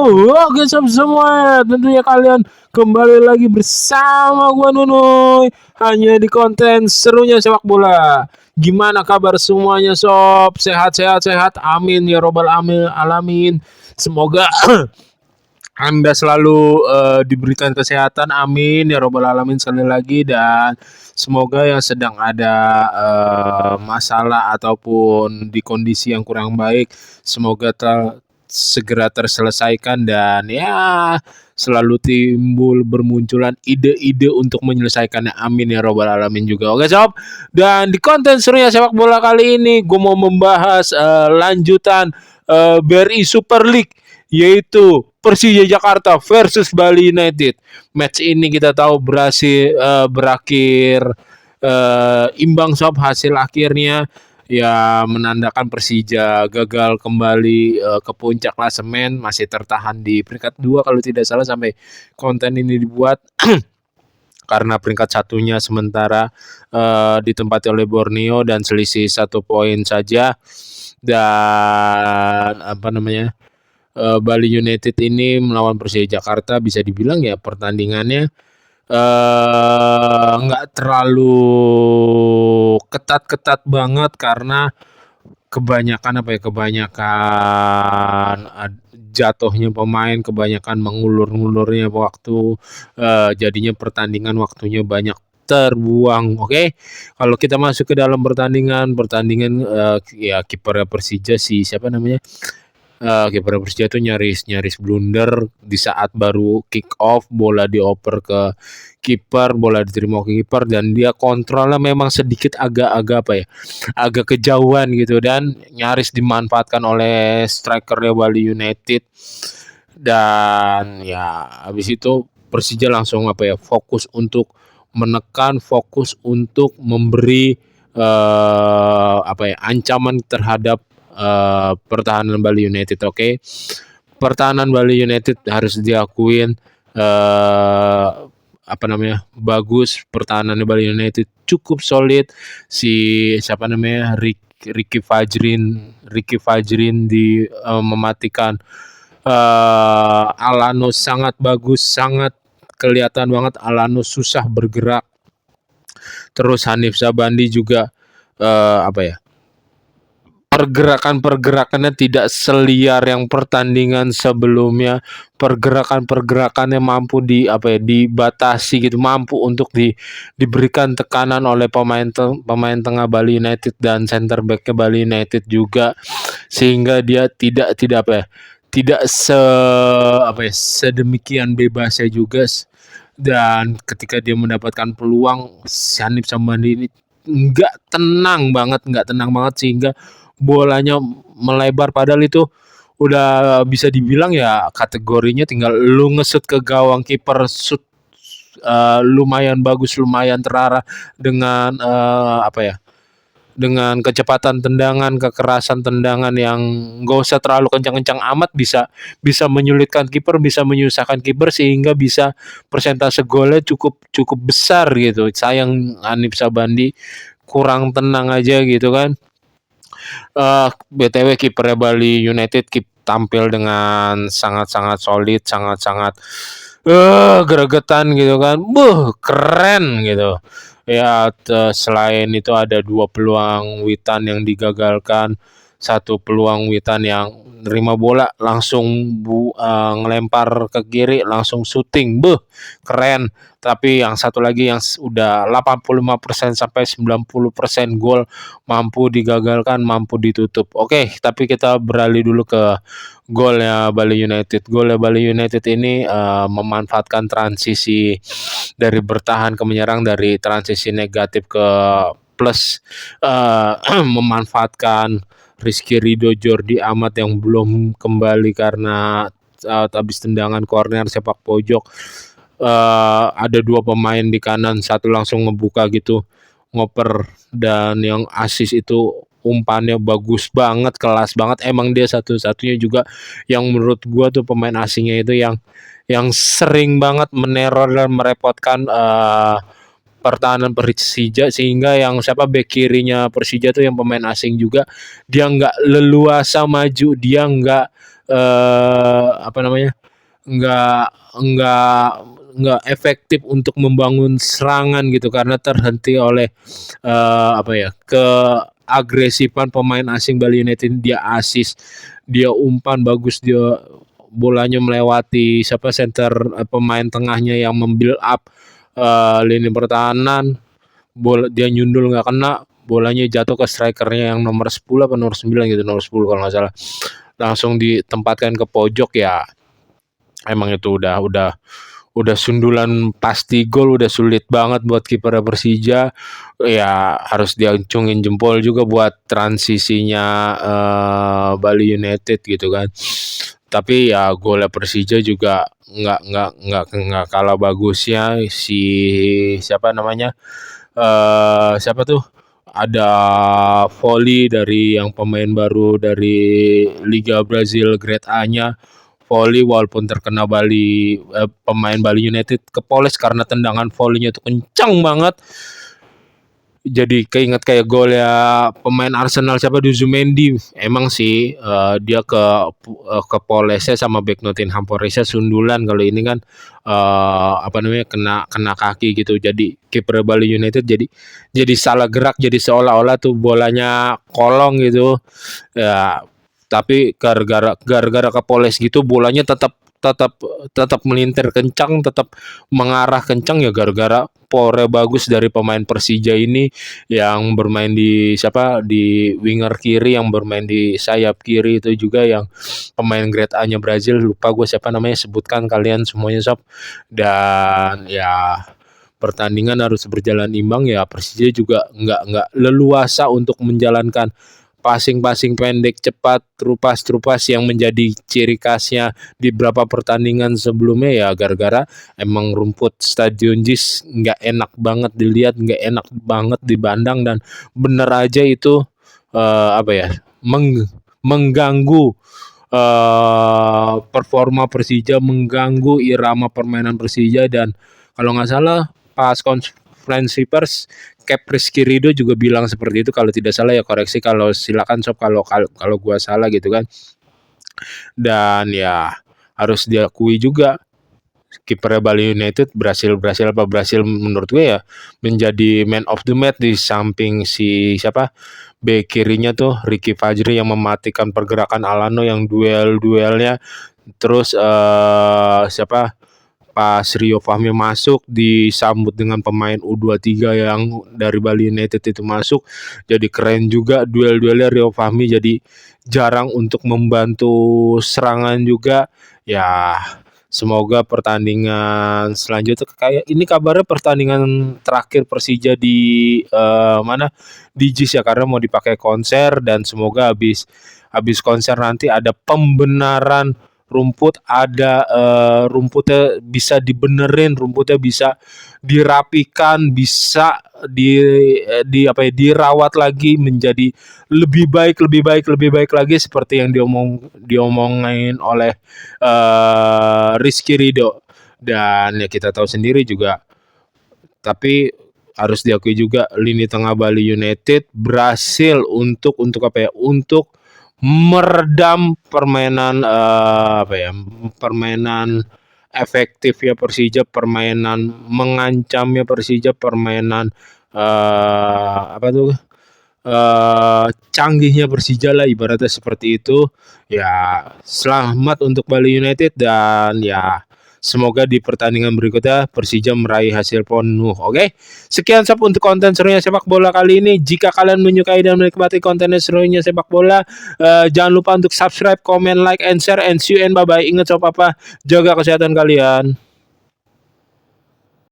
Oke sob semua, tentunya kalian kembali lagi bersama gua Nunuy hanya di konten serunya sepak bola. Gimana kabar semuanya sob? Sehat sehat sehat. Amin ya robbal alamin. Semoga Anda selalu diberikan kesehatan. Amin ya robbal alamin sekali lagi, dan semoga yang sedang ada masalah ataupun di kondisi yang kurang baik semoga segera terselesaikan, dan ya selalu timbul bermunculan ide-ide untuk menyelesaikannya. Amin ya robbal alamin juga. Oke sob, dan di konten serunya sepak bola kali ini gue mau membahas lanjutan BRI Super League, yaitu Persija Jakarta versus Bali United. Match ini kita tahu berhasil berakhir imbang sob. Hasil akhirnya ya menandakan Persija gagal kembali ke puncak klasemen, masih tertahan di peringkat 2 kalau tidak salah sampai konten ini dibuat. Karena peringkat satunya sementara ditempati oleh Borneo dan selisih 1 poin saja. Dan Bali United ini melawan Persija Jakarta bisa dibilang ya pertandingannya nggak terlalu ketat-ketat banget, karena kebanyakan jatuhnya pemain, kebanyakan mengulurnya waktu, jadinya pertandingan waktunya banyak terbuang. Oke, kalau kita masuk ke dalam pertandingan ya kipernya Persija siapa namanya, kiper Persija tuh nyaris blunder di saat baru kick off, bola dioper ke kiper, bola diterima ke kiper, dan dia kontrolnya memang sedikit agak kejauhan gitu, dan nyaris dimanfaatkan oleh strikernya Bali United. Dan ya habis itu Persija langsung fokus untuk menekan, fokus untuk memberi ancaman terhadap pertahanan Bali United. Oke, pertahanan Bali United harus diakuin bagus. Pertahanan Bali United cukup solid. Si Ricky Fajrin di mematikan Alano sangat bagus, sangat kelihatan banget Alano susah bergerak. Terus Hanif Sabandi juga pergerakannya tidak seliar yang pertandingan sebelumnya. Pergerakannya mampu dibatasi gitu, mampu untuk diberikan tekanan oleh pemain tengah Bali United dan center back-nya Bali United juga, sehingga dia tidak sedemikian bebasnya juga. Dan ketika dia mendapatkan peluang, Hanif Sabandi ini nggak tenang banget sehingga bolanya melebar, padahal itu udah bisa dibilang ya kategorinya tinggal lu ngesut ke gawang, kiper shoot lumayan bagus, lumayan terarah dengan dengan kecepatan tendangan, kekerasan tendangan yang gak usah terlalu kencang-kencang amat, bisa menyulitkan kiper, bisa menyusahkan kiper, sehingga bisa persentase golnya cukup besar gitu. Sayang Hanif Sabandi kurang tenang aja gitu kan. BTW kipernya Bali United tampil dengan sangat-sangat solid, sangat-sangat gregetan gitu kan. Keren gitu. Ya, selain itu ada 2 peluang Witan yang digagalkan, 1 peluang Witan yang nerima bola langsung ngelempar ke kiri, langsung syuting. Keren. Tapi yang satu lagi yang udah 85% sampai 90% gol mampu digagalkan, mampu ditutup. Oke, tapi kita beralih dulu ke golnya Bali United. Golnya Bali United ini memanfaatkan transisi dari bertahan ke menyerang, dari transisi negatif ke plus, memanfaatkan Rizky Ridho Jordi Amat yang belum kembali karena habis tendangan corner sepak pojok. Ada 2 pemain di kanan, satu langsung ngebuka gitu, ngoper, dan yang asis itu umpannya bagus banget, kelas banget. Emang dia satu-satunya juga yang menurut gua tuh pemain asingnya itu yang sering banget meneror dan merepotkan pertahanan Persija, sehingga yang back kirinya Persija tuh yang pemain asing juga, dia nggak leluasa maju, dia nggak apa namanya, nggak nggak nggak efektif untuk membangun serangan gitu karena terhenti oleh apa ya, keagresifan pemain asing Bali United. Dia asis, dia umpan bagus, dia bolanya melewati siapa center, pemain tengahnya yang membuild up lini pertahanan. Bola dia nyundul nggak kena, bolanya jatuh ke strikernya yang nomor 10 apa nomor 9 gitu, nomor 10 kalau nggak salah. Langsung ditempatkan ke pojok ya. Emang itu udah sundulan pasti gol, udah sulit banget buat kiper Persija. Ya harus diacungin jempol juga buat transisinya Bali United gitu kan. Tapi ya golnya Persija juga nggak kalah bagusnya. Si siapa namanya, siapa tuh, ada volley dari yang pemain baru dari Liga Brazil Grade A-nya, volley walaupun terkena pemain Bali United kepoles karena tendangan volleynya tuh kencang banget. Jadi keinget kayak gol ya pemain Arsenal siapa, Zubimendi. Emang sih dia kepolesnya sama back Nottingham Forest sundulan. Kalau ini kan apa namanya, kena kaki gitu. Jadi kiper Bali United jadi salah gerak, jadi seolah-olah tuh bolanya kolong gitu. Ya, tapi gara-gara kepoles gitu bolanya tetap tetap tetap melintir kencang, tetap mengarah kencang ya gara-gara pore bagus dari pemain Persija ini yang bermain di siapa, di winger kiri, yang bermain di sayap kiri itu juga yang pemain grade A-nya Brazil, lupa gue siapa namanya, sebutkan kalian semuanya sob. Dan ya pertandingan harus berjalan imbang ya, Persija juga nggak leluasa untuk menjalankan passing-passing pendek cepat, terupas yang menjadi ciri khasnya di beberapa pertandingan sebelumnya ya, gara-gara emang rumput Stadion JIS nggak enak banget dilihat, nggak enak banget dipandang, dan bener aja itu apa ya, mengganggu performa Persija, mengganggu irama permainan Persija. Dan kalau nggak salah pas konferensi pers, Rizky Ridho juga bilang seperti itu kalau tidak salah ya, koreksi kalau silakan sob kalau gua salah gitu kan. Dan ya harus diakui juga kiper Bali United berhasil menurut gue ya menjadi man of the match di samping si siapa, bek kirinya tuh Ricky Fajri yang mematikan pergerakan Alano yang duelnya. Terus siapa, pas Rio Fahmi masuk disambut dengan pemain U23 yang dari Bali United itu masuk, jadi keren juga duel-duelnya Rio Fahmi, jadi jarang untuk membantu serangan juga ya. Semoga pertandingan selanjutnya, kayak ini kabarnya pertandingan terakhir Persija di mana, di JIS ya, karena mau dipakai konser. Dan semoga habis konser nanti ada pembenaran rumput, ada rumputnya bisa dibenerin, rumputnya bisa dirapikan, bisa di apa ya, dirawat lagi menjadi lebih baik lagi seperti yang diomongin oleh Rizky Ridho. Dan ya kita tahu sendiri juga, tapi harus diakui juga lini tengah Bali United berhasil untuk apa ya, untuk meredam permainan apa ya, permainan efektif ya Persija, permainan mengancamnya Persija, permainan apa tuh, canggihnya Persija lah ibaratnya seperti itu. Ya selamat untuk Bali United, dan ya semoga di pertandingan berikutnya Persija meraih hasil penuh. Oke, sekian sob untuk konten serunya sepak bola kali ini. Jika kalian menyukai dan menikmati konten serunya sepak bola, jangan lupa untuk subscribe, comment, like, and share, and see you and bye bye. Ingat sob, apa, jaga kesehatan kalian.